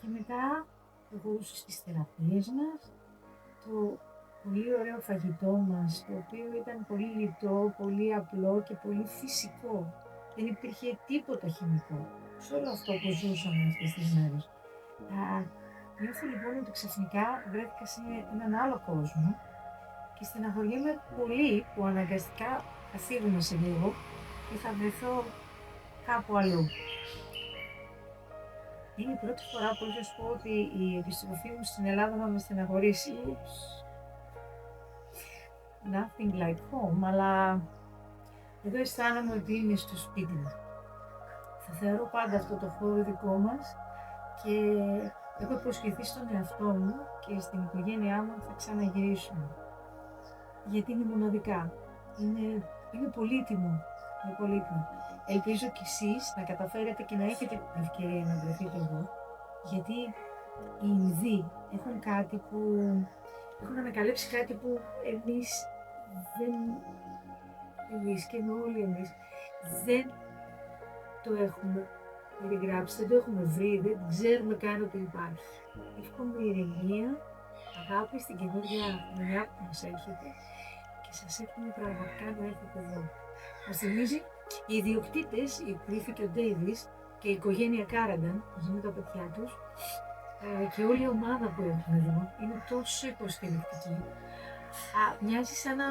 Και μετά εγώ στις θεραπείες μας, το πολύ ωραίο φαγητό μας, το οποίο ήταν πολύ λιτό, πολύ απλό και πολύ φυσικό. Δεν υπήρχε τίποτα χημικό σε όλο αυτό που ζούσαμε αυτές τις μέρες. Νιώθω λοιπόν ότι ξαφνικά βρέθηκα σε έναν άλλο κόσμο και στεναχωριέμαι πολύ που αναγκαστικά θα φύγουμε σε λίγο και θα βρεθώ κάπου αλλού. Είναι η πρώτη φορά που θα σου πω ότι η επιστροφή μου στην Ελλάδα θα με στεναχωρήσει. Nothing like home, αλλά εδώ αισθάνομαι ότι είμαι στο σπίτι μου. Θα θεωρώ πάντα αυτό το χώρο δικό μας και έχω υποσχεθεί στον εαυτό μου και στην οικογένειά μου ότι θα ξαναγυρίσουμε. Γιατί είναι μοναδικά. Είναι πολύτιμο. Είναι πολύτιμο. Ελπίζω κι εσείς να καταφέρετε και να έχετε την ευκαιρία να βρεθείτε εδώ. Γιατί οι Ινδοί έχουν κάτι που... έχουν ανακαλύψει κάτι που εμείς δεν... εμείς και όλοι εμείς δεν το έχουμε περιγράψει, δεν το έχουμε βρει, δεν ξέρουμε καν ότι υπάρχει. Εύχομαι ηρεμία, αγάπη στην καινούργια χρονιά που μας έρχεται και σας εύχομαι πραγματικά να έρθετε εδώ. Μας θυμίζει οι ιδιοκτήτες, η Cliffy και ο Davis και η οικογένεια Κάραγκαν, μαζί με τα παιδιά τους, και όλη η ομάδα που έχουν εδώ, είναι τόσο υποστηρικτική. Μοιάζει σαν να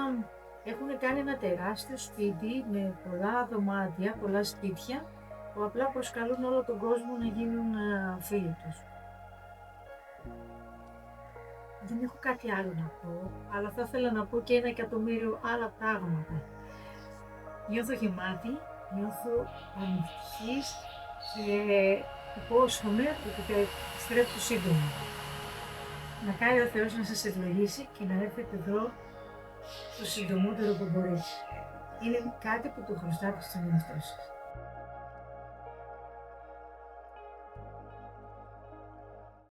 έχουν κάνει ένα τεράστιο σπίτι με πολλά δωμάτια, πολλά σπίτια, που απλά προσκαλούν όλο τον κόσμο να γίνουν φίλοι τους. Δεν έχω κάτι άλλο να πω, αλλά θα ήθελα να πω και 1.000.000 άλλα πράγματα. Νιώθω γεμάτη, νιώθω ανευτυχής και υπόσχομαι ότι θα επιστρέψω σύντομα. Να κάνει ο Θεός να σας ευλογήσει και να έρθετε εδώ το συντομότερο που μπορεί. Είναι κάτι που το χρωστάτε στον εαυτό σας.